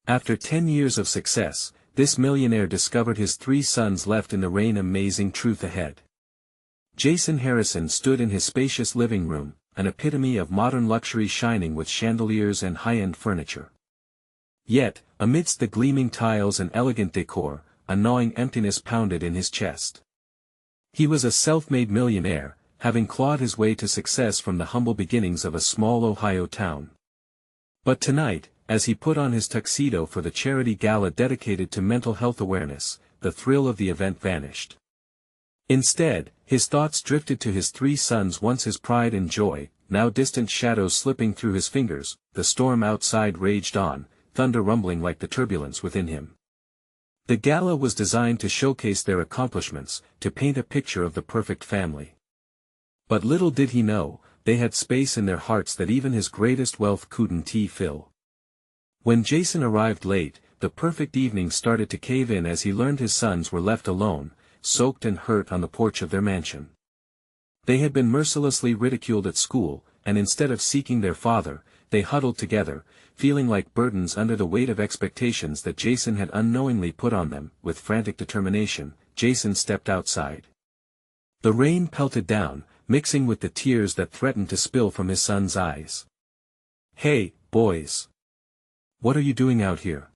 After 10 years of success, this millionaire discovered his 3 sons left in the rain. Amazing truth ahead. Jason Harrison stood in his spacious living room, an epitome of modern luxury shining with chandeliers and high-end furniture. Yet, amidst the gleaming tiles and elegant decor, a gnawing emptiness pounded in his chest. He was a self-made millionaire, having clawed his way to success from the humble beginnings of a small Ohio town. But tonight, as he put on his tuxedo for the charity gala dedicated to mental health awareness, the thrill of the event vanished. Instead, his thoughts drifted to his 3 sons, once his pride and joy, now distant shadows slipping through his fingers. The storm outside raged on, thunder rumbling like the turbulence within him. The gala was designed to showcase their accomplishments, to paint a picture of the perfect family. But little did he know, they had space in their hearts that even his greatest wealth couldn't fill. When Jason arrived late, the perfect evening started to cave in as he learned his sons were left alone, soaked and hurt on the porch of their mansion. They had been mercilessly ridiculed at school, and instead of seeking their father, they huddled together, feeling like burdens under the weight of expectations that Jason had unknowingly put on them. With frantic determination, Jason stepped outside. The rain pelted down, mixing with the tears that threatened to spill from his sons' eyes. "Hey, boys! What are you doing out here?"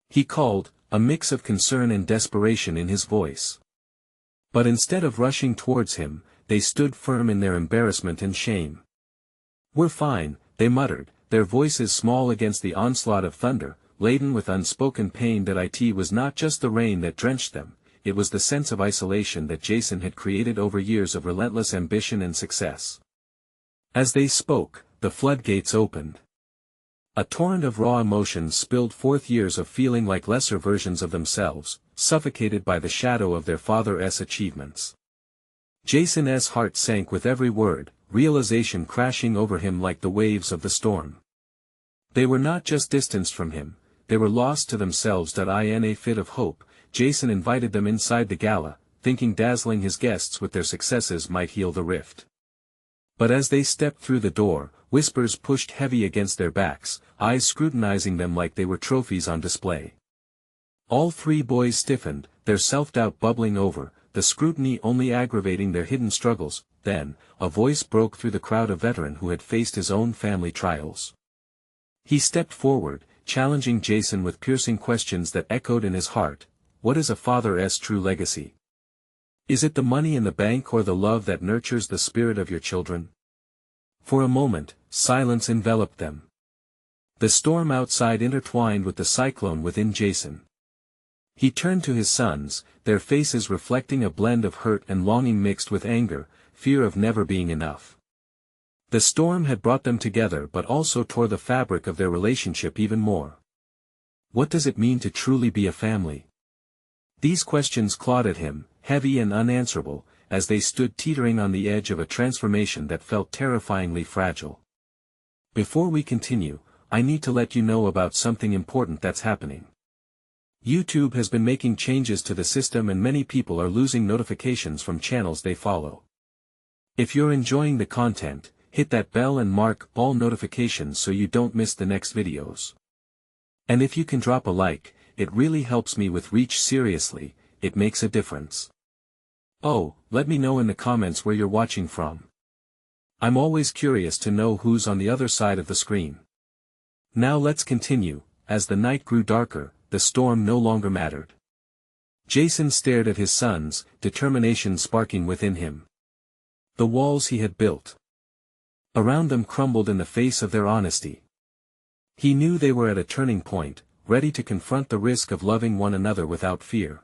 he called, a mix of concern and desperation in his voice. But instead of rushing towards him, they stood firm in their embarrassment and shame. "We're fine," they muttered, their voices small against the onslaught of thunder, laden with unspoken pain. That it was not just the rain that drenched them, it was the sense of isolation that Jason had created over years of relentless ambition and success. As they spoke, the floodgates opened. A torrent of raw emotions spilled forth, years of feeling like lesser versions of themselves, suffocated by the shadow of their father's achievements. Jason's heart sank with every word, realization crashing over him like the waves of the storm. They were not just distanced from him, they were lost to themselves. In a fit of hope, Jason invited them inside the gala, thinking dazzling his guests with their successes might heal the rift. But as they stepped through the door, whispers pushed heavy against their backs, eyes scrutinizing them like they were trophies on display. All 3 boys stiffened, their self-doubt bubbling over, the scrutiny only aggravating their hidden struggles. Then, a voice broke through the crowd, a veteran who had faced his own family trials. He stepped forward, challenging Jason with piercing questions that echoed in his heart. "What is a father's true legacy? Is it the money in the bank or the love that nurtures the spirit of your children?" For a moment, silence enveloped them. The storm outside intertwined with the cyclone within Jason. He turned to his sons, their faces reflecting a blend of hurt and longing mixed with anger, fear of never being enough. The storm had brought them together but also tore the fabric of their relationship even more. What does it mean to truly be a family? These questions clawed at him, heavy and unanswerable, as they stood teetering on the edge of a transformation that felt terrifyingly fragile. Before we continue, I need to let you know about something important that's happening. YouTube has been making changes to the system and many people are losing notifications from channels they follow. If you're enjoying the content, hit that bell and mark all notifications so you don't miss the next videos. And if you can drop a like, it really helps me with reach. Seriously, it makes a difference. Oh, let me know in the comments where you're watching from. I'm always curious to know who's on the other side of the screen. Now let's continue. As the night grew darker, the storm no longer mattered. Jason stared at his sons, determination sparking within him. The walls he had built around them crumbled in the face of their honesty. He knew they were at a turning point, ready to confront the risk of loving one another without fear.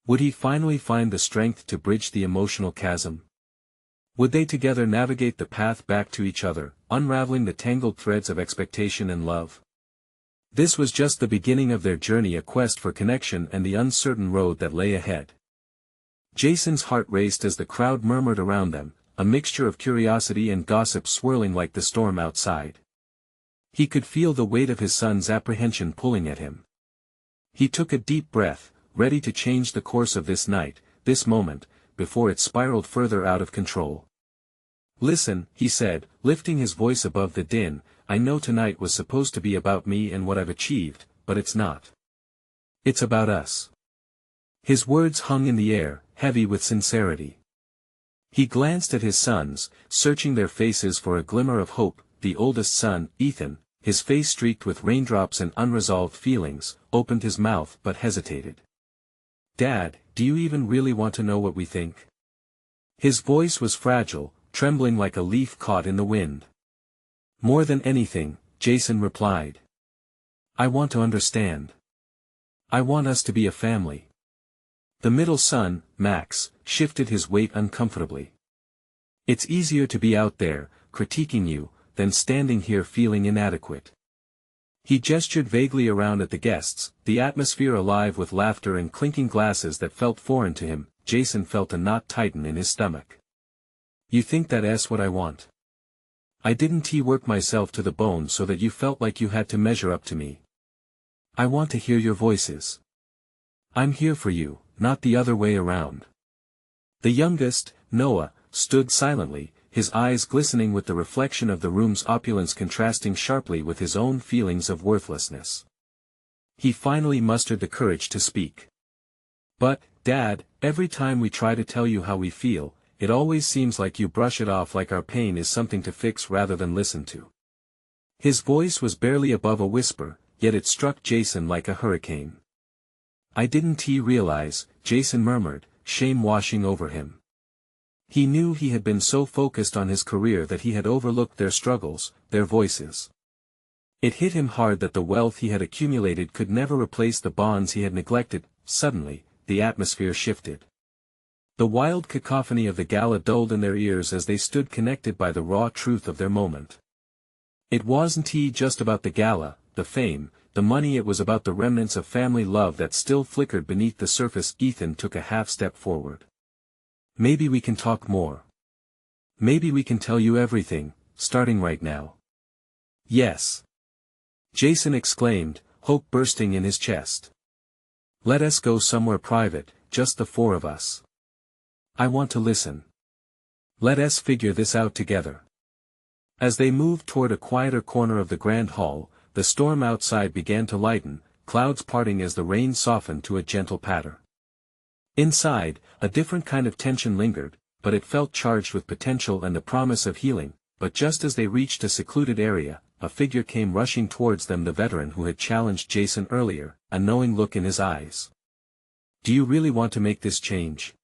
Would he finally find the strength to bridge the emotional chasm? Would they together navigate the path back to each other, unraveling the tangled threads of expectation and love? This was just the beginning of their journey, a quest for connection and the uncertain road that lay ahead. Jason's heart raced as the crowd murmured around them, a mixture of curiosity and gossip swirling like the storm outside. He could feel the weight of his son's apprehension pulling at him. He took a deep breath, ready to change the course of this night, this moment, before it spiraled further out of control. "Listen," he said, lifting his voice above the din, I know tonight was supposed to be about me and what I've achieved, but it's not. It's about us." His words hung in the air, heavy with sincerity. He glanced at his sons, searching their faces for a glimmer of hope. The oldest son, Ethan, his face streaked with raindrops and unresolved feelings, opened his mouth but hesitated. "Dad, do you even really want to know what we think?" His voice was fragile, trembling like a leaf caught in the wind. "More than anything," Jason replied. "I want to understand. I want us to be a family." The middle son, Max, shifted his weight uncomfortably. "It's easier to be out there, critiquing you, than standing here feeling inadequate." He gestured vaguely around at the guests, the atmosphere alive with laughter and clinking glasses that felt foreign to him. Jason felt a knot tighten in his stomach. "You think that's what I want? I didn't work myself to the bone so that you felt like you had to measure up to me. I want to hear your voices. I'm here for you, not the other way around." The youngest, Noah, stood silently, his eyes glistening with the reflection of the room's opulence contrasting sharply with his own feelings of worthlessness. He finally mustered the courage to speak. "But, Dad, every time we try to tell you how we feel, it always seems like you brush it off like our pain is something to fix rather than listen to." His voice was barely above a whisper, yet it struck Jason like a hurricane. "I didn't realize," Jason murmured, shame washing over him. He knew he had been so focused on his career that he had overlooked their struggles, their voices. It hit him hard that the wealth he had accumulated could never replace the bonds he had neglected. Suddenly, the atmosphere shifted. The wild cacophony of the gala dulled in their ears as they stood connected by the raw truth of their moment. It wasn't just about the gala, the fame, the money. It was about the remnants of family love that still flickered beneath the surface. Ethan took a half step forward. "Maybe we can talk more. Maybe we can tell you everything, starting right now." "Yes!" Jason exclaimed, hope bursting in his chest. "Let us go somewhere private, just the four of us. I want to listen. Let us figure this out together." As they moved toward a quieter corner of the grand hall, the storm outside began to lighten, clouds parting as the rain softened to a gentle patter. Inside, a different kind of tension lingered, but it felt charged with potential and the promise of healing. But just as they reached a secluded area, a figure came rushing towards them, the veteran who had challenged Jason earlier, a knowing look in his eyes. "Do you really want to make this change?"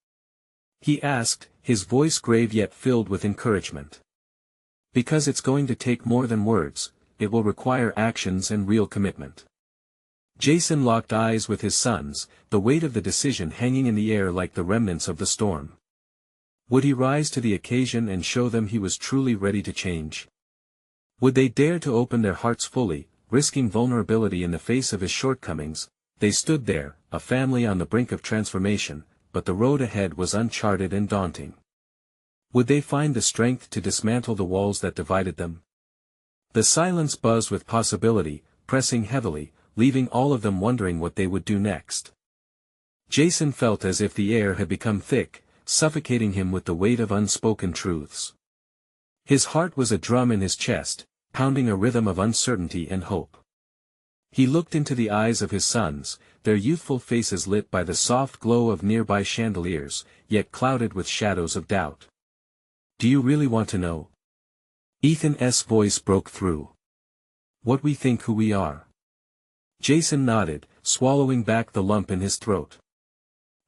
he asked, his voice grave yet filled with encouragement. "Because it's going to take more than words, it will require actions and real commitment." Jason locked eyes with his sons, the weight of the decision hanging in the air like the remnants of the storm. Would he rise to the occasion and show them he was truly ready to change? Would they dare to open their hearts fully, risking vulnerability in the face of his shortcomings? They stood there, a family on the brink of transformation, but the road ahead was uncharted and daunting. Would they find the strength to dismantle the walls that divided them? The silence buzzed with possibility, pressing heavily, leaving all of them wondering what they would do next. Jason felt as if the air had become thick, suffocating him with the weight of unspoken truths. His heart was a drum in his chest, pounding a rhythm of uncertainty and hope. He looked into the eyes of his sons, their youthful faces lit by the soft glow of nearby chandeliers, yet clouded with shadows of doubt. "Do you really want to know?" Ethan's voice broke through. "What we think, who we are?" Jason nodded, swallowing back the lump in his throat.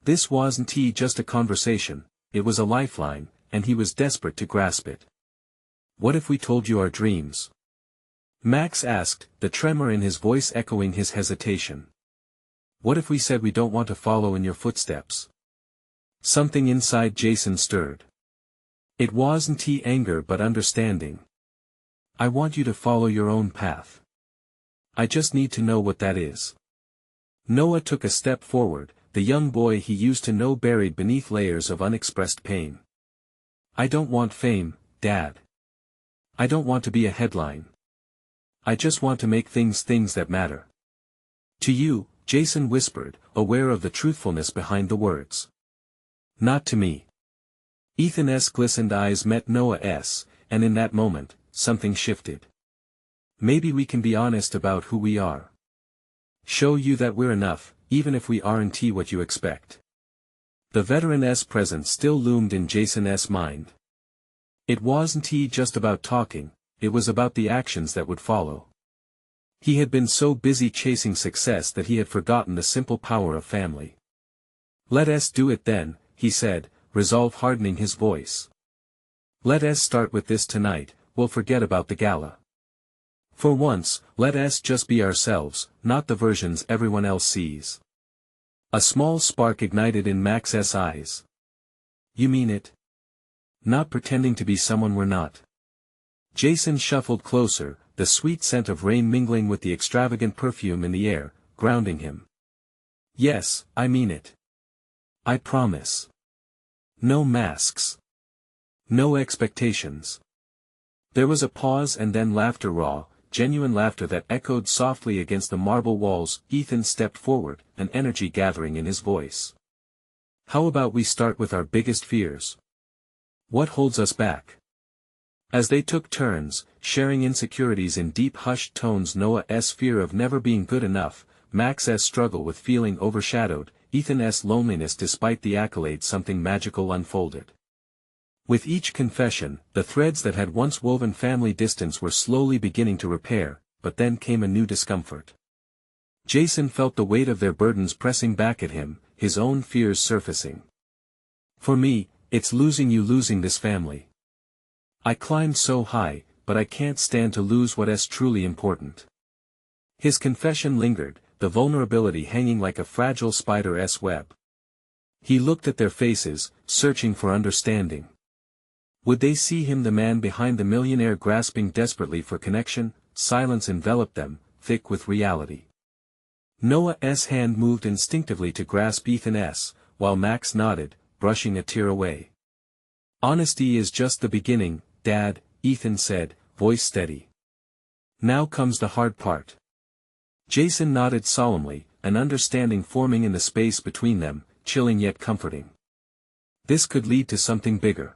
This wasn't just a conversation, it was a lifeline, and he was desperate to grasp it. "What if we told you our dreams?" Max asked, the tremor in his voice echoing his hesitation. "What if we said we don't want to follow in your footsteps?" Something inside Jason stirred. It wasn't anger but understanding. "I want you to follow your own path. I just need to know what that is." Noah took a step forward, the young boy he used to know buried beneath layers of unexpressed pain. "I don't want fame, Dad. I don't want to be a headline. I just want to make things that matter." "To you," Jason whispered, aware of the truthfulness behind the words. "Not to me." Ethan's glistened eyes met Noah's, and in that moment, something shifted. Maybe we can be honest about who we are. Show you that we're enough, even if we aren't what you expect. The veteran's presence still loomed in Jason's mind. It wasn't just about talking, it was about the actions that would follow. He had been so busy chasing success that he had forgotten the simple power of family. Let us do it then, he said, resolve hardening his voice. Let us start with this tonight, we'll forget about the gala. For once, let us just be ourselves, not the versions everyone else sees. A small spark ignited in Max's eyes. You mean it? Not pretending to be someone we're not. Jason shuffled closer, the sweet scent of rain mingling with the extravagant perfume in the air, grounding him. Yes, I mean it. I promise. No masks. No expectations. There was a pause and then laughter, raw, genuine laughter that echoed softly against the marble walls. Ethan stepped forward, an energy gathering in his voice. How about we start with our biggest fears? What holds us back? As they took turns, sharing insecurities in deep hushed tones, Noah's fear of never being good enough, Max's struggle with feeling overshadowed, Ethan's loneliness despite the accolades, something magical unfolded. With each confession, the threads that had once woven family distance were slowly beginning to repair, but then came a new discomfort. Jason felt the weight of their burdens pressing back at him, his own fears surfacing. For me, it's losing you, losing this family. I climbed so high, but I can't stand to lose what's truly important. His confession lingered, the vulnerability hanging like a fragile spider's web. He looked at their faces, searching for understanding. Would they see him, the man behind the millionaire, grasping desperately for connection? Silence enveloped them, thick with reality. Noah's hand moved instinctively to grasp Ethan's, while Max nodded, brushing a tear away. Honesty is just the beginning, Dad, Ethan said, voice steady. Now comes the hard part. Jason nodded solemnly, an understanding forming in the space between them, chilling yet comforting. This could lead to something bigger.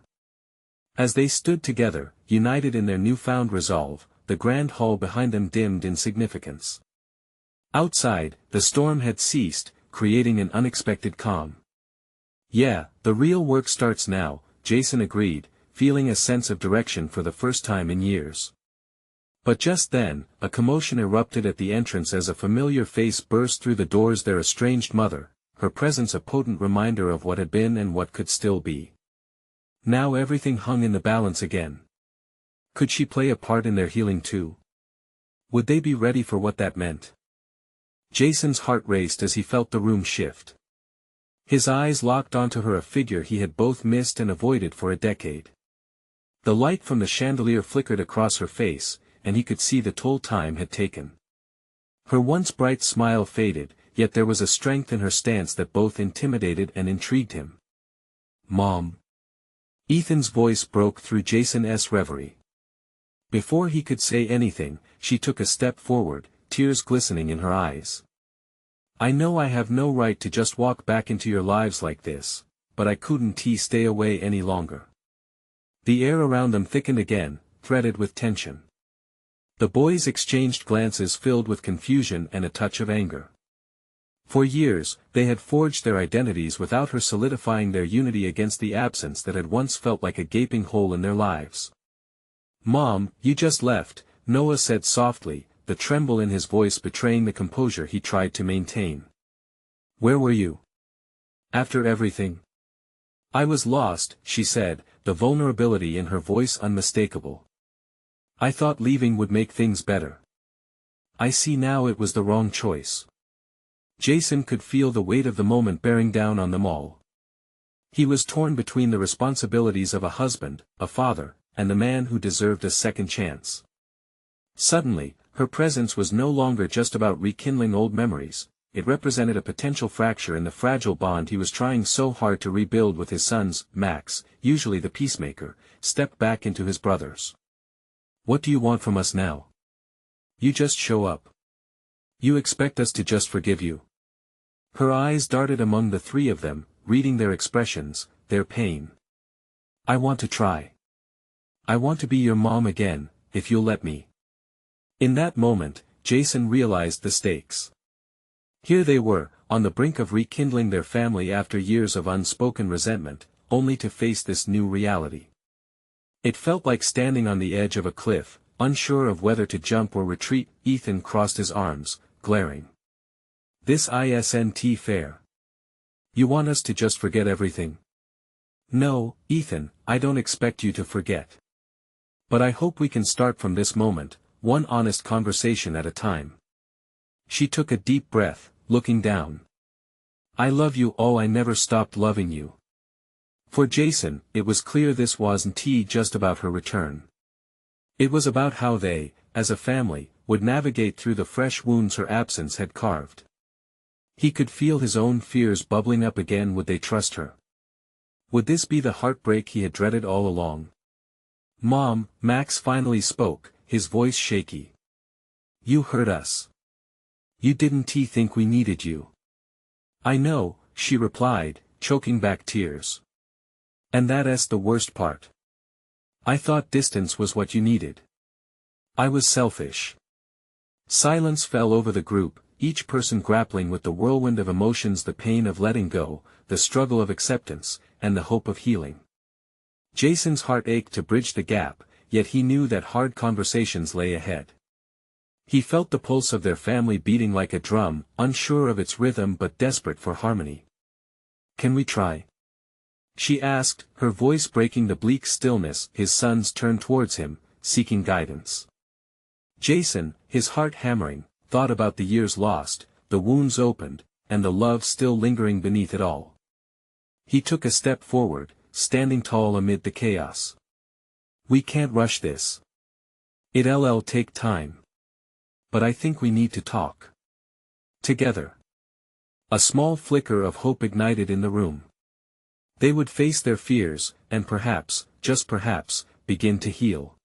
As they stood together, united in their newfound resolve, the grand hall behind them dimmed in significance. Outside, the storm had ceased, creating an unexpected calm. Yeah, the real work starts now, Jason agreed, feeling a sense of direction for the first time in years. But just then, a commotion erupted at the entrance as a familiar face burst through the doors, their estranged mother, her presence a potent reminder of what had been and what could still be. Now everything hung in the balance again. Could she play a part in their healing too? Would they be ready for what that meant? Jason's heart raced as he felt the room shift. His eyes locked onto her, a figure he had both missed and avoided for a decade. The light from the chandelier flickered across her face, and he could see the toll time had taken. Her once bright smile faded, yet there was a strength in her stance that both intimidated and intrigued him. Mom. Ethan's voice broke through Jason's reverie. Before he could say anything, she took a step forward, tears glistening in her eyes. I know I have no right to just walk back into your lives like this, but I couldn't stay away any longer. The air around them thickened again, threaded with tension. The boys exchanged glances filled with confusion and a touch of anger. For years, they had forged their identities without her, solidifying their unity against the absence that had once felt like a gaping hole in their lives. Mom, you just left, Noah said softly, the tremble in his voice betraying the composure he tried to maintain. Where were you? After everything? I was lost, she said, the vulnerability in her voice unmistakable. I thought leaving would make things better. I see now it was the wrong choice. Jason could feel the weight of the moment bearing down on them all. He was torn between the responsibilities of a husband, a father, and the man who deserved a second chance. Suddenly, her presence was no longer just about rekindling old memories, it represented a potential fracture in the fragile bond he was trying so hard to rebuild with his sons. Max, usually the peacemaker, stepped back into his brothers. What do you want from us now? You just show up. You expect us to just forgive you? Her eyes darted among the three of them, reading their expressions, their pain. I want to try. I want to be your mom again, if you'll let me. In that moment, Jason realized the stakes. Here they were, on the brink of rekindling their family after years of unspoken resentment, only to face this new reality. It felt like standing on the edge of a cliff, unsure of whether to jump or retreat. Ethan crossed his arms, glaring. This isn't fair. You want us to just forget everything? No, Ethan, I don't expect you to forget. But I hope we can start from this moment, one honest conversation at a time. She took a deep breath, looking down. I love you. Oh, I never stopped loving you. For Jason, it was clear this wasn't just about her return. It was about how they, as a family, would navigate through the fresh wounds her absence had carved. He could feel his own fears bubbling up again. Would they trust her? Would this be the heartbreak he had dreaded all along? Mom, Max finally spoke, his voice shaky. You hurt us. You didn't think we needed you. I know, she replied, choking back tears. And that's the worst part. I thought distance was what you needed. I was selfish. Silence fell over the group, each person grappling with the whirlwind of emotions, the pain of letting go, the struggle of acceptance, and the hope of healing. Jason's heart ached to bridge the gap, yet he knew that hard conversations lay ahead. He felt the pulse of their family beating like a drum, unsure of its rhythm but desperate for harmony. Can we try? She asked, her voice breaking the bleak stillness. His sons turned towards him, seeking guidance. Jason, his heart hammering, thought about the years lost, the wounds opened, and the love still lingering beneath it all. He took a step forward, standing tall amid the chaos. We can't rush this. It'll take time. But I think we need to talk. Together. A small flicker of hope ignited in the room. They would face their fears, and perhaps, just perhaps, begin to heal.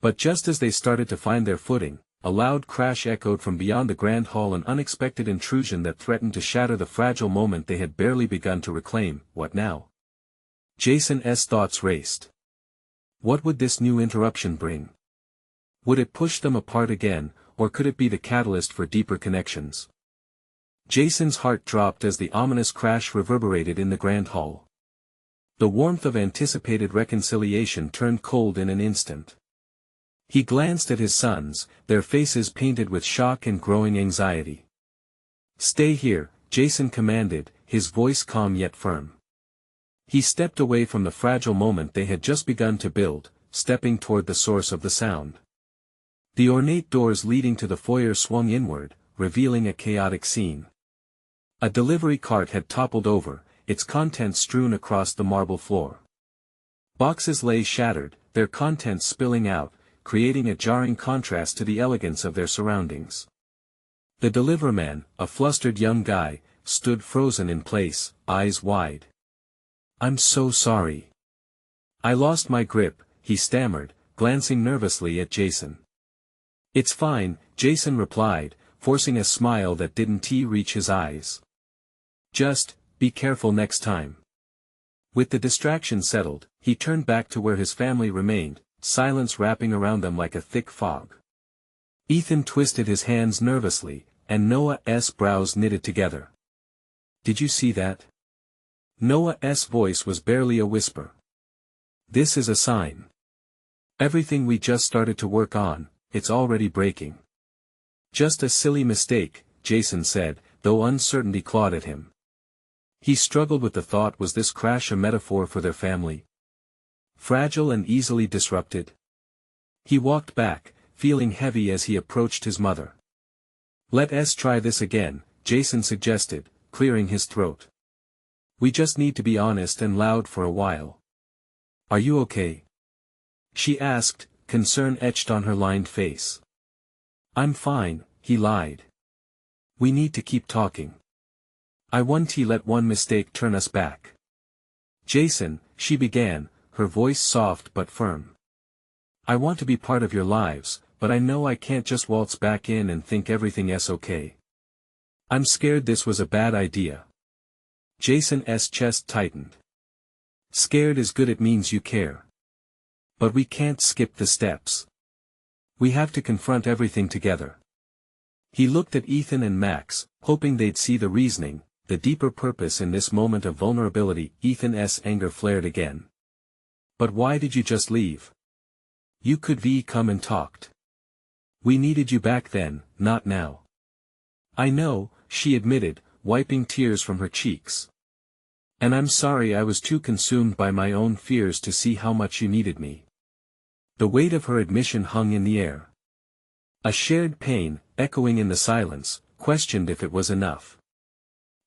But just as they started to find their footing, a loud crash echoed from beyond the grand hall, an unexpected intrusion that threatened to shatter the fragile moment they had barely begun to reclaim. What now? Jason's thoughts raced. What would this new interruption bring? Would it push them apart again, or could it be the catalyst for deeper connections? Jason's heart dropped as the ominous crash reverberated in the grand hall. The warmth of anticipated reconciliation turned cold in an instant. He glanced at his sons, their faces painted with shock and growing anxiety. Stay here, Jason commanded, his voice calm yet firm. He stepped away from the fragile moment they had just begun to build, stepping toward the source of the sound. The ornate doors leading to the foyer swung inward, revealing a chaotic scene. A delivery cart had toppled over, its contents strewn across the marble floor. Boxes lay shattered, their contents spilling out, creating a jarring contrast to the elegance of their surroundings. The deliveryman, a flustered young guy, stood frozen in place, eyes wide. I'm so sorry. I lost my grip, he stammered, glancing nervously at Jason. It's fine, Jason replied, forcing a smile that didn't reach his eyes. Just, be careful next time. With the distraction settled, he turned back to where his family remained, silence wrapping around them like a thick fog. Ethan twisted his hands nervously, and Noah's brows knitted together. Did you see that? Noah's voice was barely a whisper. This is a sign. Everything we just started to work on, it's already breaking. Just a silly mistake, Jason said, though uncertainty clawed at him. He struggled with the thought, was this crash a metaphor for their family? Fragile and easily disrupted? He walked back, feeling heavy as he approached his mother. Let's try this again, Jason suggested, clearing his throat. We just need to be honest and loud for a while. Are you okay? She asked, concern etched on her lined face. I'm fine, he lied. We need to keep talking. I won't let one mistake turn us back. Jason, she began, her voice soft but firm. I want to be part of your lives, but I know I can't just waltz back in and think everything's okay. I'm scared this was a bad idea. Jason's chest tightened. Scared is good, it means you care. But we can't skip the steps. We have to confront everything together. He looked at Ethan and Max, hoping they'd see the reasoning, the deeper purpose in this moment of vulnerability. Ethan's anger flared again. But why did you just leave? You could come and talked. We needed you back then, not now. I know, she admitted, wiping tears from her cheeks. And I'm sorry I was too consumed by my own fears to see how much you needed me. The weight of her admission hung in the air. A shared pain, echoing in the silence, questioned if it was enough.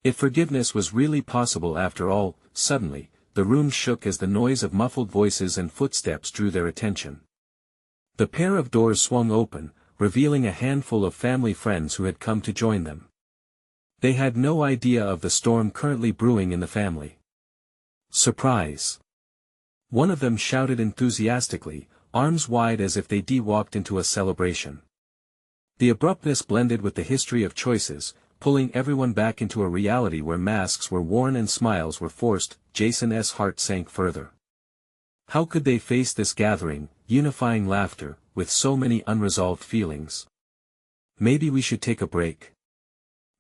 If forgiveness was really possible after all. Suddenly, the room shook as the noise of muffled voices and footsteps drew their attention. The pair of doors swung open, revealing a handful of family friends who had come to join them. They had no idea of the storm currently brewing in the family. Surprise! One of them shouted enthusiastically, arms wide as if they'd walked into a celebration. The abruptness blended with the history of choices, pulling everyone back into a reality where masks were worn and smiles were forced. Jason's heart sank further. How could they face this gathering, unifying laughter, with so many unresolved feelings? Maybe we should take a break.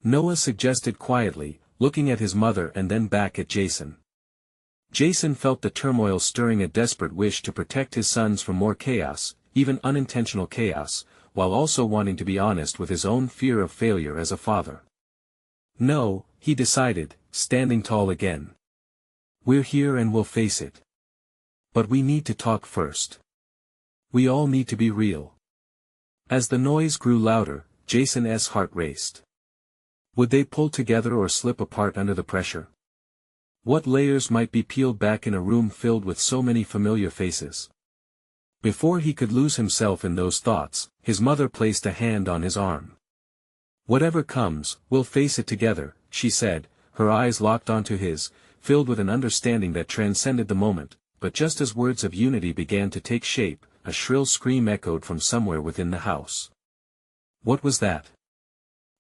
Noah suggested quietly, looking at his mother and then back at Jason. Jason felt the turmoil stirring a desperate wish to protect his sons from more chaos, even unintentional chaos, while also wanting to be honest with his own fear of failure as a father. No, he decided, standing tall again. We're here and we'll face it. But we need to talk first. We all need to be real. As the noise grew louder, Jason's heart raced. Would they pull together or slip apart under the pressure? What layers might be peeled back in a room filled with so many familiar faces? Before he could lose himself in those thoughts, his mother placed a hand on his arm. Whatever comes, we'll face it together, she said, her eyes locked onto his, filled with an understanding that transcended the moment. But just as words of unity began to take shape, a shrill scream echoed from somewhere within the house. What was that?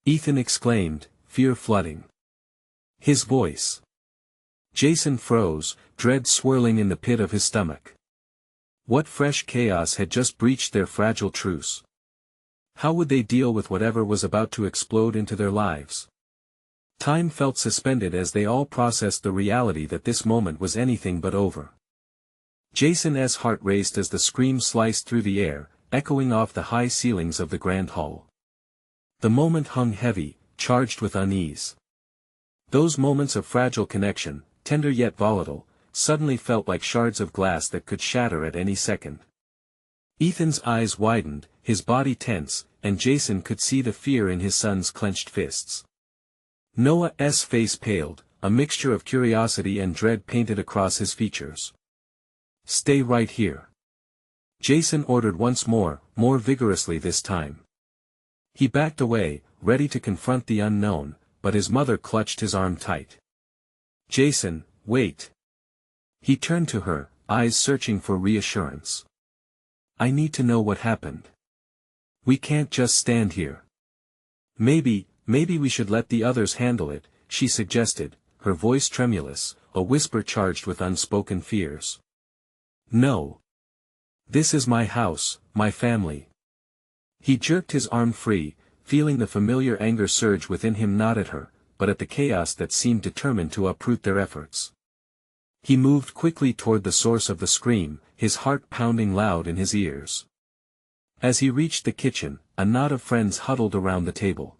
Ethan exclaimed, fear flooding his voice. Jason froze, dread swirling in the pit of his stomach. What fresh chaos had just breached their fragile truce? How would they deal with whatever was about to explode into their lives? Time felt suspended as they all processed the reality that this moment was anything but over. Jason's heart raced as the scream sliced through the air, echoing off the high ceilings of the grand hall. The moment hung heavy, charged with unease. Those moments of fragile connection, tender yet volatile, suddenly felt like shards of glass that could shatter at any second. Ethan's eyes widened, his body tense, and Jason could see the fear in his son's clenched fists. Noah's face paled, a mixture of curiosity and dread painted across his features. Stay right here. Jason ordered once more, more vigorously this time. He backed away, ready to confront the unknown, but his mother clutched his arm tight. Jason, wait. He turned to her, eyes searching for reassurance. I need to know what happened. We can't just stand here. Maybe we should let the others handle it, she suggested, her voice tremulous, a whisper charged with unspoken fears. No. This is my house, my family. He jerked his arm free, feeling the familiar anger surge within him, not at her, but at the chaos that seemed determined to uproot their efforts. He moved quickly toward the source of the scream, his heart pounding loud in his ears. As he reached the kitchen, a knot of friends huddled around the table.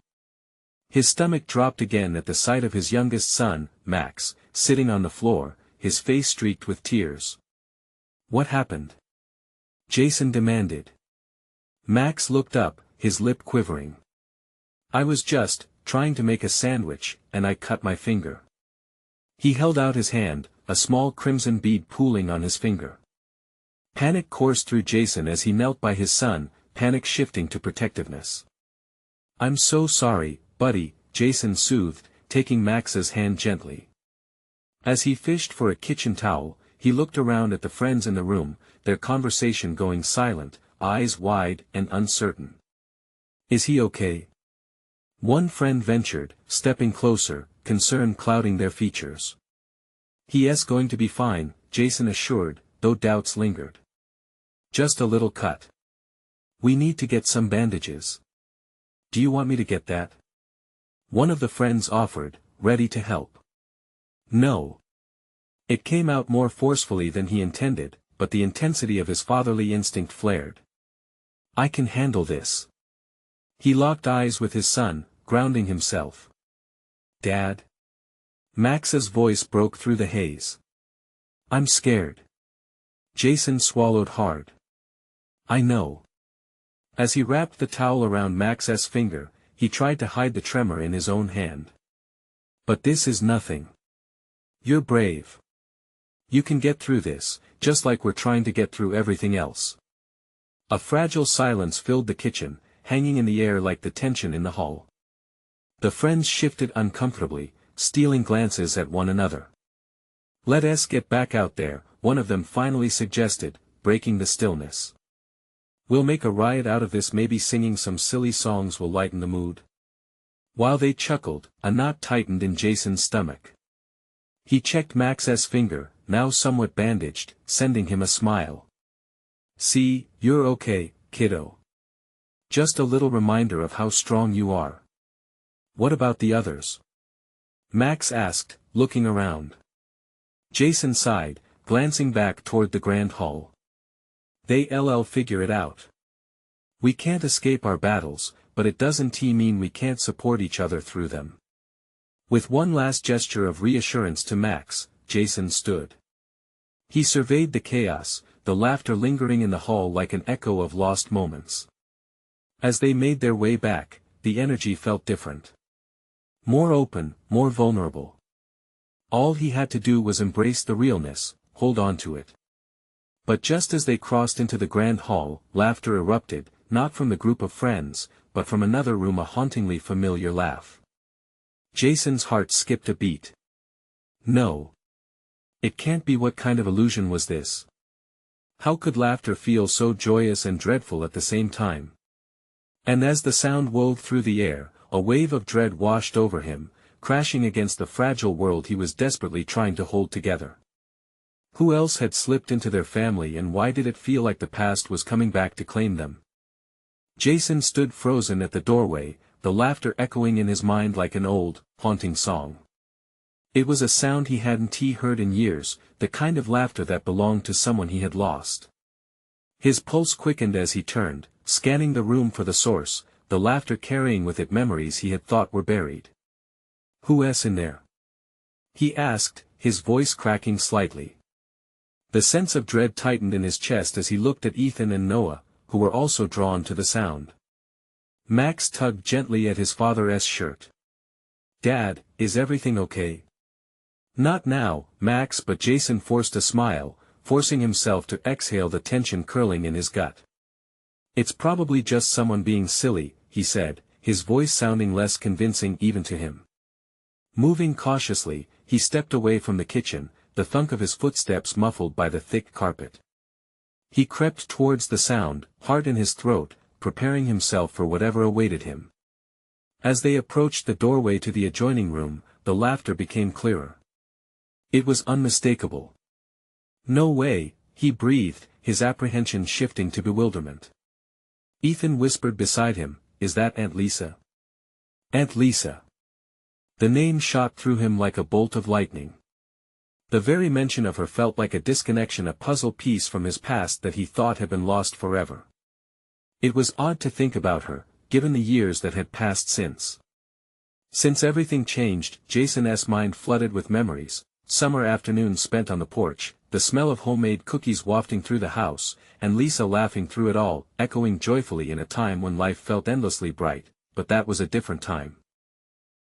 His stomach dropped again at the sight of his youngest son, Max, sitting on the floor, his face streaked with tears. What happened? Jason demanded. Max looked up, his lip quivering. I was just trying to make a sandwich, and I cut my finger. He held out his hand, a small crimson bead pooling on his finger. Panic coursed through Jason as he knelt by his son, panic shifting to protectiveness. I'm so sorry, buddy, Jason soothed, taking Max's hand gently. As he fished for a kitchen towel, he looked around at the friends in the room, their conversation going silent, eyes wide and uncertain. Is he okay? One friend ventured, stepping closer, concern clouding their features. He's going to be fine, Jason assured, though doubts lingered. Just a little cut. We need to get some bandages. Do you want me to get that? One of the friends offered, ready to help. No. It came out more forcefully than he intended, but the intensity of his fatherly instinct flared. I can handle this. He locked eyes with his son, grounding himself. Dad? Max's voice broke through the haze. I'm scared. Jason swallowed hard. I know. As he wrapped the towel around Max's finger, he tried to hide the tremor in his own hand. But this is nothing. You're brave. You can get through this, just like we're trying to get through everything else. A fragile silence filled the kitchen, hanging in the air like the tension in the hall. The friends shifted uncomfortably, stealing glances at one another. Let us get back out there, one of them finally suggested, breaking the stillness. We'll make a riot out of this, maybe singing some silly songs will lighten the mood. While they chuckled, a knot tightened in Jason's stomach. He checked Max's finger, now somewhat bandaged, sending him a smile. See, you're okay, kiddo. Just a little reminder of how strong you are. What about the others? Max asked, looking around. Jason sighed, glancing back toward the grand hall. They'll figure it out. We can't escape our battles, but it doesn't mean we can't support each other through them. With one last gesture of reassurance to Max, Jason stood. He surveyed the chaos, the laughter lingering in the hall like an echo of lost moments. As they made their way back, the energy felt different. More open, more vulnerable. All he had to do was embrace the realness, hold on to it. But just as they crossed into the grand hall, laughter erupted, not from the group of friends, but from another room, a hauntingly familiar laugh. Jason's heart skipped a beat. No. It can't be. What kind of illusion was this? How could laughter feel so joyous and dreadful at the same time? And as the sound wove through the air, a wave of dread washed over him, crashing against the fragile world he was desperately trying to hold together. Who else had slipped into their family, and why did it feel like the past was coming back to claim them? Jason stood frozen at the doorway, the laughter echoing in his mind like an old, haunting song. It was a sound he hadn't heard in years, the kind of laughter that belonged to someone he had lost. His pulse quickened as he turned, scanning the room for the source, the laughter carrying with it memories he had thought were buried. Who's in there? He asked, his voice cracking slightly. The sense of dread tightened in his chest as he looked at Ethan and Noah, who were also drawn to the sound. Max tugged gently at his father's shirt. Dad, is everything okay? Not now, Max, but Jason forced a smile, forcing himself to exhale the tension curling in his gut. It's probably just someone being silly, he said, his voice sounding less convincing even to him. Moving cautiously, he stepped away from the kitchen, the thunk of his footsteps muffled by the thick carpet. He crept towards the sound, heart in his throat, preparing himself for whatever awaited him. As they approached the doorway to the adjoining room, the laughter became clearer. It was unmistakable. No way, he breathed, his apprehension shifting to bewilderment. Ethan whispered beside him, is that Aunt Lisa? Aunt Lisa. The name shot through him like a bolt of lightning. The very mention of her felt like a disconnection, a puzzle piece from his past that he thought had been lost forever. It was odd to think about her, given the years that had passed since. Since everything changed, Jason's mind flooded with memories, summer afternoons spent on the porch, the smell of homemade cookies wafting through the house, and Lisa laughing through it all, echoing joyfully in a time when life felt endlessly bright, but that was a different time.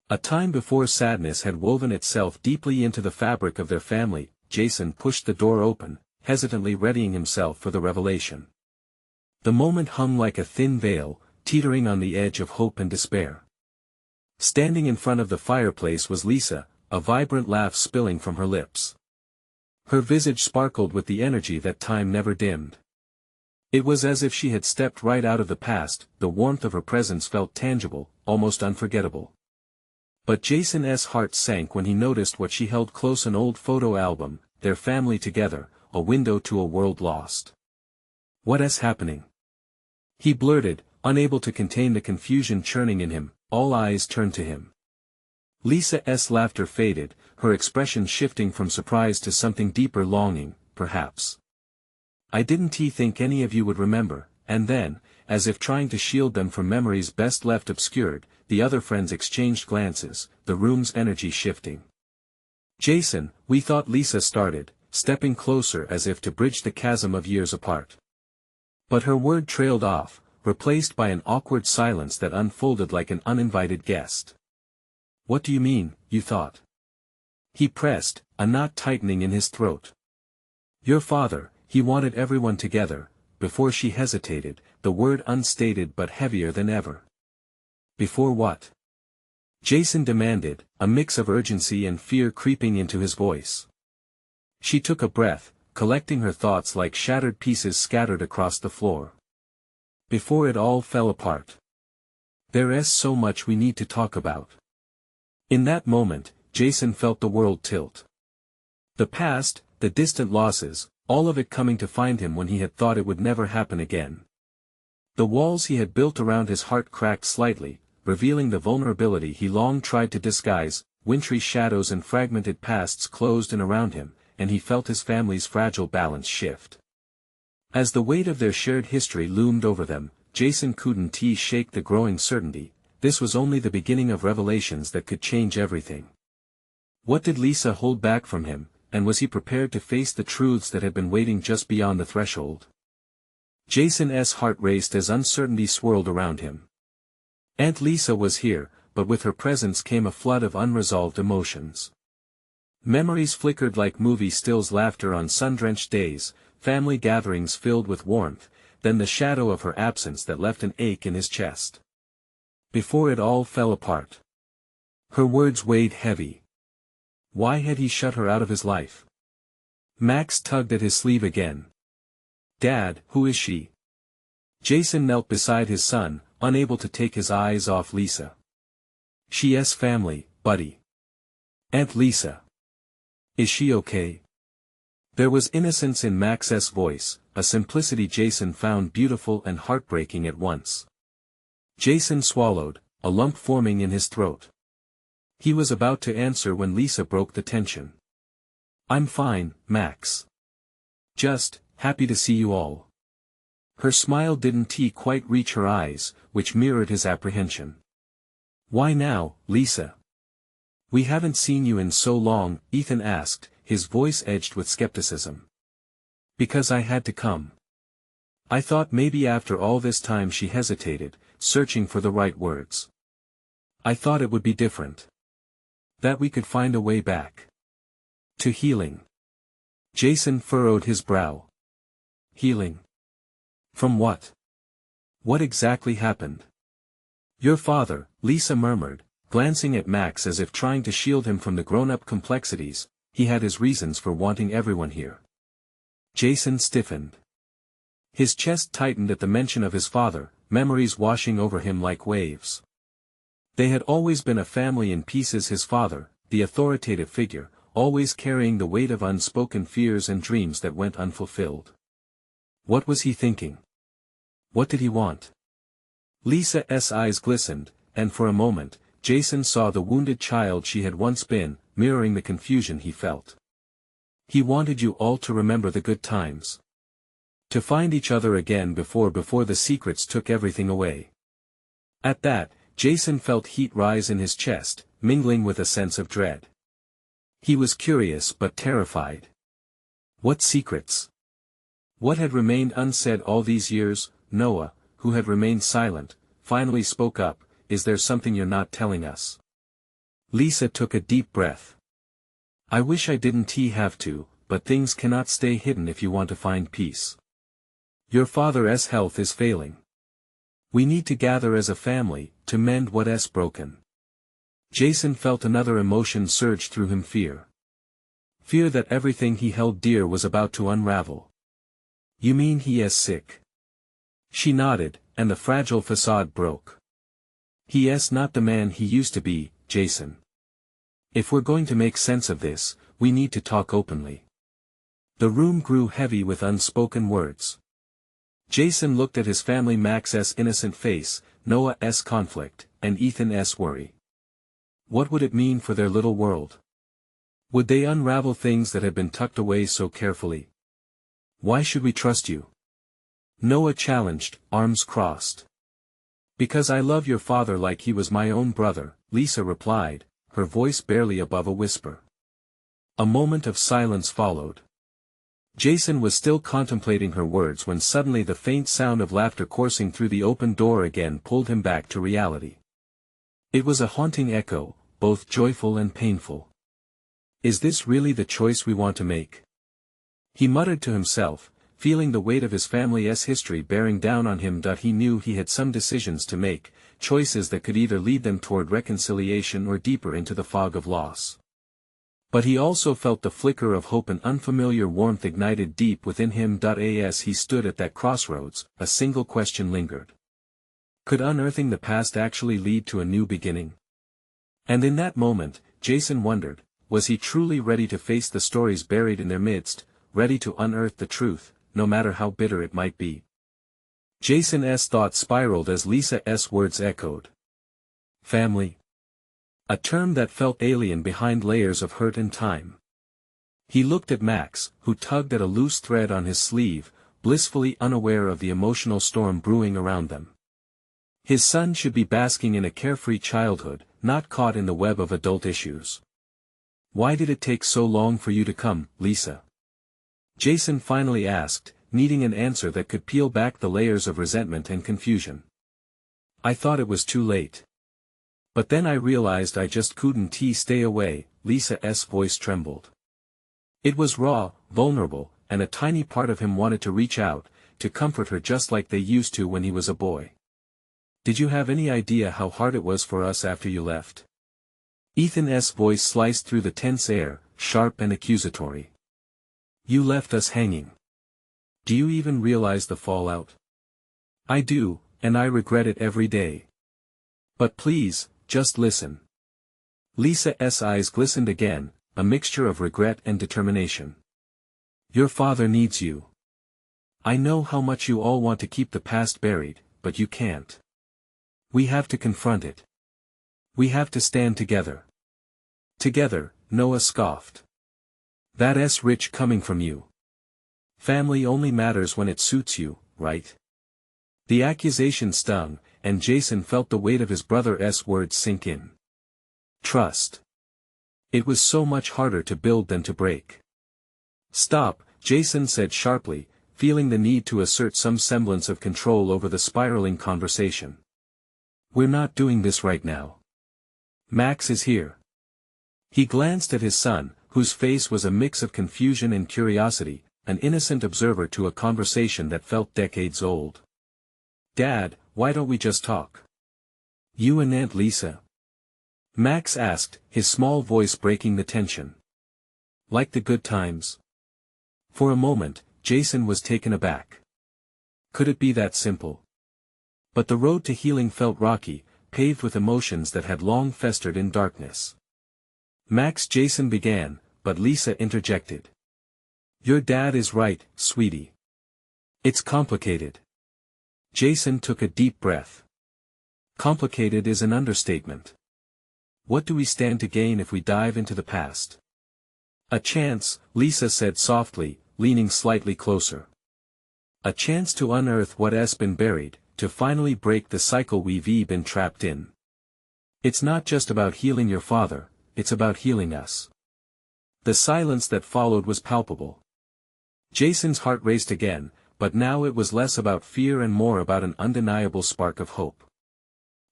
A time before sadness had woven itself deeply into the fabric of their family. Jason pushed the door open, hesitantly readying himself for the revelation. The moment hung like a thin veil, teetering on the edge of hope and despair. Standing in front of the fireplace was Lisa, a vibrant laugh spilling from her lips. Her visage sparkled with the energy that time never dimmed. It was as if she had stepped right out of the past. The warmth of her presence felt tangible, almost unforgettable. But Jason's heart sank when he noticed what she held close, an old photo album, their family together, a window to a world lost. What is happening? He blurted, unable to contain the confusion churning in him. All eyes turned to him. Lisa's laughter faded, her expression shifting from surprise to something deeper longing, perhaps. I didn't think any of you would remember, and then, as if trying to shield them from memories best left obscured, the other friends exchanged glances, the room's energy shifting. Jason, we thought Lisa started, stepping closer as if to bridge the chasm of years apart. But her word trailed off, replaced by an awkward silence that unfolded like an uninvited guest. What do you mean, you thought? He pressed, a knot tightening in his throat. Your father, he wanted everyone together. Before she hesitated, the word unstated but heavier than ever. Before what? Jason demanded, a mix of urgency and fear creeping into his voice. She took a breath, collecting her thoughts like shattered pieces scattered across the floor. Before it all fell apart. There's so much we need to talk about. In that moment, Jason felt the world tilt. The past, the distant losses, all of it coming to find him when he had thought it would never happen again. The walls he had built around his heart cracked slightly, revealing the vulnerability he long tried to disguise. Wintry shadows and fragmented pasts closed in around him, and he felt his family's fragile balance shift. As the weight of their shared history loomed over them, Jason couldn't shake the growing certainty. This was only the beginning of revelations that could change everything. What did Lisa hold back from him, and was he prepared to face the truths that had been waiting just beyond the threshold? Jason's heart raced as uncertainty swirled around him. Aunt Lisa was here, but with her presence came a flood of unresolved emotions. Memories flickered like movie stills, laughter on sun-drenched days, family gatherings filled with warmth, then the shadow of her absence that left an ache in his chest. Before it all fell apart. Her words weighed heavy. Why had he shut her out of his life? Max tugged at his sleeve again. Dad, who is she? Jason knelt beside his son, unable to take his eyes off Lisa. She's family, buddy. Aunt Lisa. Is she okay? There was innocence in Max's voice, a simplicity Jason found beautiful and heartbreaking at once. Jason swallowed, a lump forming in his throat. He was about to answer when Lisa broke the tension. I'm fine, Max. Just, happy to see you all. Her smile didn't quite reach her eyes, which mirrored his apprehension. Why now, Lisa? We haven't seen you in so long, Ethan asked, his voice edged with skepticism. Because I had to come. I thought maybe after all this time. She hesitated, searching for the right words. I thought it would be different. That we could find a way back. To healing. Jason furrowed his brow. Healing? From what? What exactly happened? Your father, Lisa murmured, glancing at Max as if trying to shield him from the grown-up complexities. He had his reasons for wanting everyone here. Jason stiffened. His chest tightened at the mention of his father, memories washing over him like waves. They had always been a family in pieces. His father, the authoritative figure, always carrying the weight of unspoken fears and dreams that went unfulfilled. What was he thinking? What did he want? Lisa's eyes glistened, and for a moment, Jason saw the wounded child she had once been, mirroring the confusion he felt. He wanted you all to remember the good times. To find each other again before the secrets took everything away. At that, Jason felt heat rise in his chest, mingling with a sense of dread. He was curious but terrified. What secrets? What had remained unsaid all these years? Noah, who had remained silent, finally spoke up. Is there something you're not telling us? Lisa took a deep breath. I wish I didn't have to, but things cannot stay hidden if you want to find peace. Your father's health is failing. We need to gather as a family, to mend what's broken. Jason felt another emotion surge through him: fear. Fear that everything he held dear was about to unravel. You mean he is sick? She nodded, and the fragile facade broke. He is not the man he used to be, Jason. If we're going to make sense of this, we need to talk openly. The room grew heavy with unspoken words. Jason looked at his family, Max's innocent face, Noah's conflict, and Ethan's worry. What would it mean for their little world? Would they unravel things that had been tucked away so carefully? Why should we trust you? Noah challenged, arms crossed. Because I love your father like he was my own brother, Lisa replied, her voice barely above a whisper. A moment of silence followed. Jason was still contemplating her words when suddenly the faint sound of laughter coursing through the open door again pulled him back to reality. It was a haunting echo, both joyful and painful. Is this really the choice we want to make? He muttered to himself, feeling the weight of his family's history bearing down on him. He knew he had some decisions to make, choices that could either lead them toward reconciliation or deeper into the fog of loss. But he also felt the flicker of hope, an unfamiliar warmth ignited deep within him. As he stood at that crossroads, a single question lingered. Could unearthing the past actually lead to a new beginning? And in that moment, Jason wondered, was he truly ready to face the stories buried in their midst, ready to unearth the truth, no matter how bitter it might be? Jason's thoughts spiraled as Lisa's words echoed. Family. A term that felt alien behind layers of hurt and time. He looked at Max, who tugged at a loose thread on his sleeve, blissfully unaware of the emotional storm brewing around them. His son should be basking in a carefree childhood, not caught in the web of adult issues. Why did it take so long for you to come, Lisa? Jason finally asked, needing an answer that could peel back the layers of resentment and confusion. I thought it was too late. But then I realized I just couldn't stay away. Lisa's voice trembled. It was raw, vulnerable, and a tiny part of him wanted to reach out, to comfort her just like they used to when he was a boy. Did you have any idea how hard it was for us after you left? Ethan's voice sliced through the tense air, sharp and accusatory. You left us hanging. Do you even realize the fallout? I do, and I regret it every day. But please, just listen. Lisa's eyes glistened again, a mixture of regret and determination. Your father needs you. I know how much you all want to keep the past buried, but you can't. We have to confront it. We have to stand together. Together, Noah scoffed. That's rich coming from you. Family only matters when it suits you, right? The accusation stung, and Jason felt the weight of his brother's words sink in. Trust. It was so much harder to build than to break. Stop, Jason said sharply, feeling the need to assert some semblance of control over the spiraling conversation. We're not doing this right now. Max is here. He glanced at his son, whose face was a mix of confusion and curiosity, an innocent observer to a conversation that felt decades old. Dad, why don't we just talk? You and Aunt Lisa? Max asked, his small voice breaking the tension. Like the good times? For a moment, Jason was taken aback. Could it be that simple? But the road to healing felt rocky, paved with emotions that had long festered in darkness. Jason began, but Lisa interjected. Your dad is right, sweetie. It's complicated. Jason took a deep breath. Complicated is an understatement. What do we stand to gain if we dive into the past? A chance, Lisa said softly, leaning slightly closer. A chance to unearth what's been buried, to finally break the cycle we've been trapped in. It's not just about healing your father, it's about healing us. The silence that followed was palpable. Jason's heart raced again, but now it was less about fear and more about an undeniable spark of hope.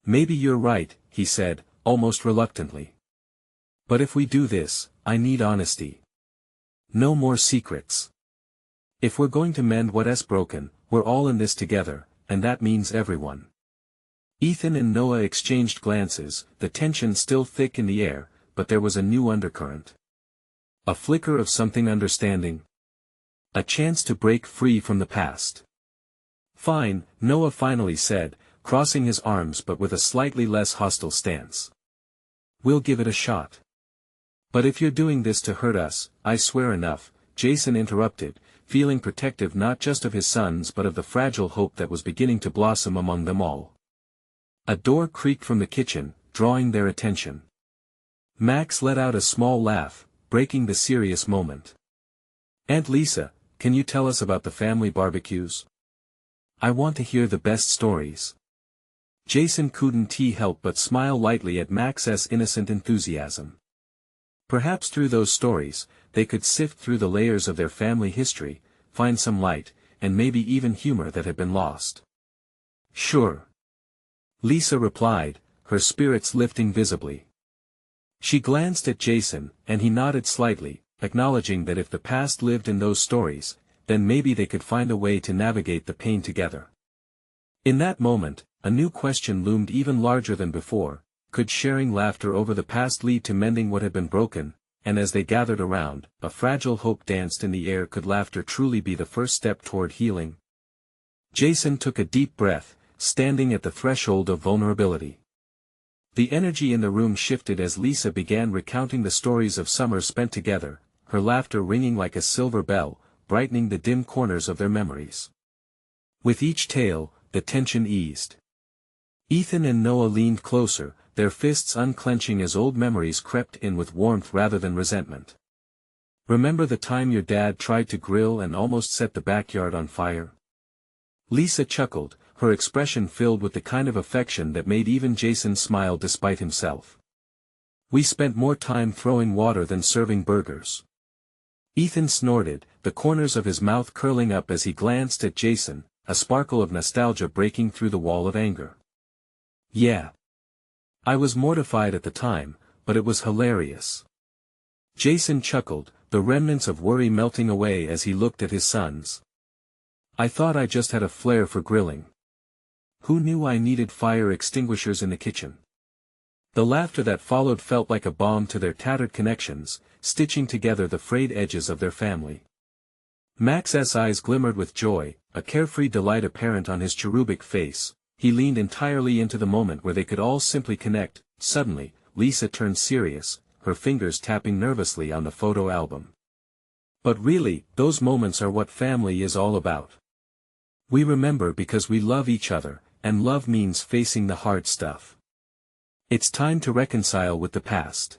Maybe you're right, he said, almost reluctantly. But if we do this, I need honesty. No more secrets. If we're going to mend what's broken, we're all in this together, and that means everyone. Ethan and Noah exchanged glances, the tension still thick in the air, but there was a new undercurrent. A flicker of something understanding. A chance to break free from the past. Fine, Noah finally said, crossing his arms but with a slightly less hostile stance. We'll give it a shot. But if you're doing this to hurt us, I swear enough, Jason interrupted, feeling protective not just of his sons but of the fragile hope that was beginning to blossom among them all. A door creaked from the kitchen, drawing their attention. Max let out a small laugh, breaking the serious moment. "Aunt Lisa, can you tell us about the family barbecues? I want to hear the best stories." Jason couldn't help but smile lightly at Max's innocent enthusiasm. Perhaps through those stories, they could sift through the layers of their family history, find some light, and maybe even humor that had been lost. "Sure," Lisa replied, her spirits lifting visibly. She glanced at Jason, and he nodded slightly, acknowledging that if the past lived in those stories, then maybe they could find a way to navigate the pain together. In that moment, a new question loomed even larger than before: could sharing laughter over the past lead to mending what had been broken? And as they gathered around, a fragile hope danced in the air. Could laughter truly be the first step toward healing? Jason took a deep breath, standing at the threshold of vulnerability. The energy in the room shifted as Lisa began recounting the stories of summers spent together, her laughter ringing like a silver bell, brightening the dim corners of their memories. With each tale, the tension eased. Ethan and Noah leaned closer, their fists unclenching as old memories crept in with warmth rather than resentment. "Remember the time your dad tried to grill and almost set the backyard on fire?" Lisa chuckled, her expression filled with the kind of affection that made even Jason smile despite himself. "We spent more time throwing water than serving burgers." Ethan snorted, the corners of his mouth curling up as he glanced at Jason, a sparkle of nostalgia breaking through the wall of anger. "Yeah. I was mortified at the time, but it was hilarious." Jason chuckled, the remnants of worry melting away as he looked at his sons. "I thought I just had a flair for grilling. Who knew I needed fire extinguishers in the kitchen?" The laughter that followed felt like a balm to their tattered connections, stitching together the frayed edges of their family. Max's eyes glimmered with joy, a carefree delight apparent on his cherubic face. He leaned entirely into the moment where they could all simply connect. Suddenly, Lisa turned serious, her fingers tapping nervously on the photo album. "But really, those moments are what family is all about. We remember because we love each other, and love means facing the hard stuff. It's time to reconcile with the past."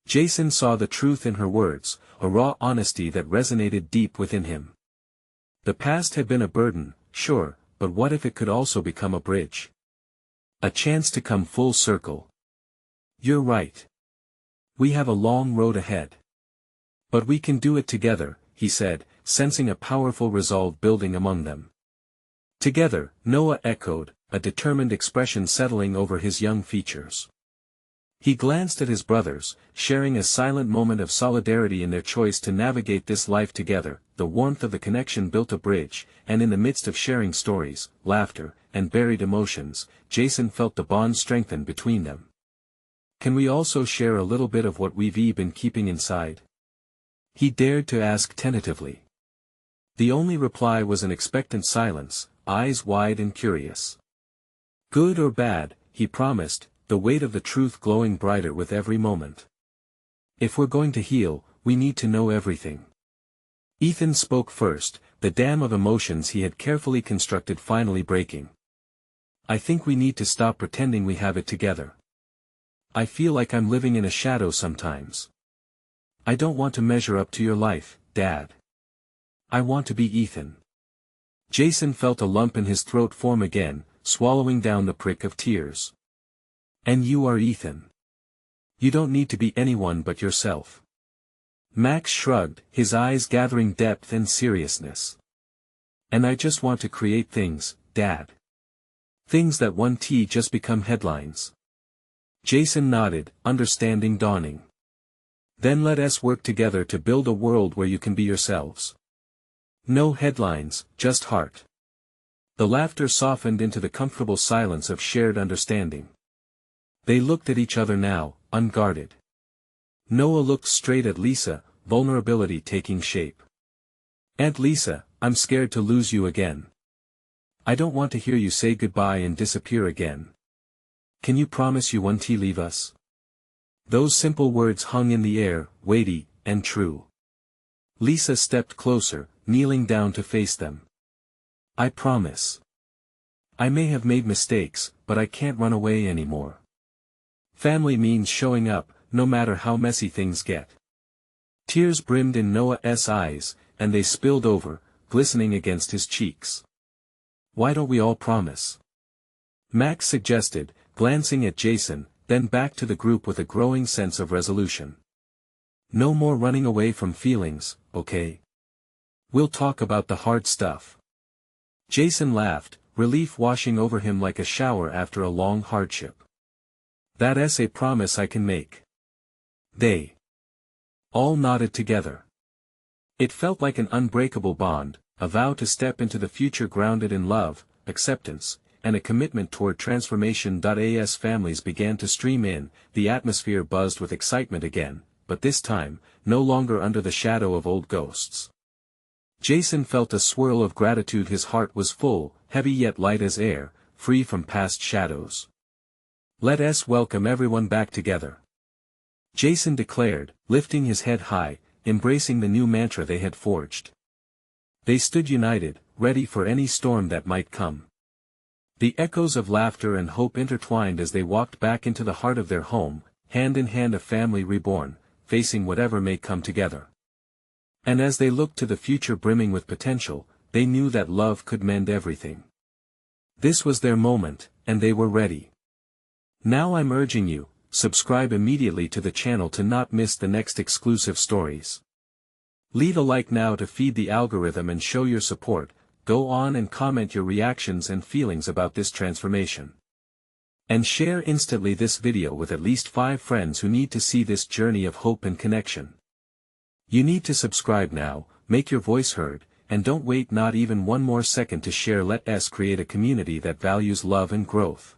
Jason saw the truth in her words, a raw honesty that resonated deep within him. The past had been a burden, sure, but what if it could also become a bridge? A chance to come full circle. "You're right. We have a long road ahead. But we can do it together," he said, sensing a powerful resolve building among them. "Together," Noah echoed, a determined expression settling over his young features. He glanced at his brothers, sharing a silent moment of solidarity in their choice to navigate this life together. The warmth of the connection built a bridge, and in the midst of sharing stories, laughter, and buried emotions, Jason felt the bond strengthen between them. "Can we also share a little bit of what we've been keeping inside?" he dared to ask tentatively. The only reply was an expectant silence, eyes wide and curious. "Good or bad," he promised, the weight of the truth glowing brighter with every moment. "If we're going to heal, we need to know everything." Ethan spoke first, the dam of emotions he had carefully constructed finally breaking. "I think we need to stop pretending we have it together. I feel like I'm living in a shadow sometimes. I don't want to measure up to your life, Dad. I want to be Ethan." Jason felt a lump in his throat form again, swallowing down the prick of tears. "And you are Ethan. You don't need to be anyone but yourself." Max shrugged, his eyes gathering depth and seriousness. "And I just want to create things, Dad. Things that one day just become headlines." Jason nodded, understanding dawning. "Then let us work together to build a world where you can be yourselves. No headlines, just heart." The laughter softened into the comfortable silence of shared understanding. They looked at each other now, unguarded. Noah looked straight at Lisa, vulnerability taking shape. "Aunt Lisa, I'm scared to lose you again. I don't want to hear you say goodbye and disappear again. Can you promise you won't leave us?" Those simple words hung in the air, weighty, and true. Lisa stepped closer, kneeling down to face them. I promise. I may have made mistakes, but I can't run away anymore. Family means showing up, no matter how messy things get. Tears brimmed in Noah's eyes, and they spilled over, glistening against his cheeks. Why don't we all promise? Max suggested, glancing at Jason, then back to the group with a growing sense of resolution. No more running away from feelings, okay? We'll talk about the hard stuff. Jason laughed, relief washing over him like a shower after a long hardship. That's a promise I can make. They all nodded together. It felt like an unbreakable bond, a vow to step into the future grounded in love, acceptance, and a commitment toward transformation. As families began to stream in, the atmosphere buzzed with excitement again, but this time, no longer under the shadow of old ghosts. Jason felt a swirl of gratitude. His heart was full, heavy yet light as air, free from past shadows. Let's welcome everyone back together, Jason declared, lifting his head high, embracing the new mantra they had forged. They stood united, ready for any storm that might come. The echoes of laughter and hope intertwined as they walked back into the heart of their home, hand in hand, a family reborn, facing whatever may come together. And as they looked to the future brimming with potential, they knew that love could mend everything. This was their moment, and they were ready. Now I'm urging you, subscribe immediately to the channel to not miss the next exclusive stories. Leave a like now to feed the algorithm and show your support. Go on and comment your reactions and feelings about this transformation. And share instantly this video with at least 5 friends who need to see this journey of hope and connection. You need to subscribe now, make your voice heard, and don't wait not even one more second to share. Let's create a community that values love and growth.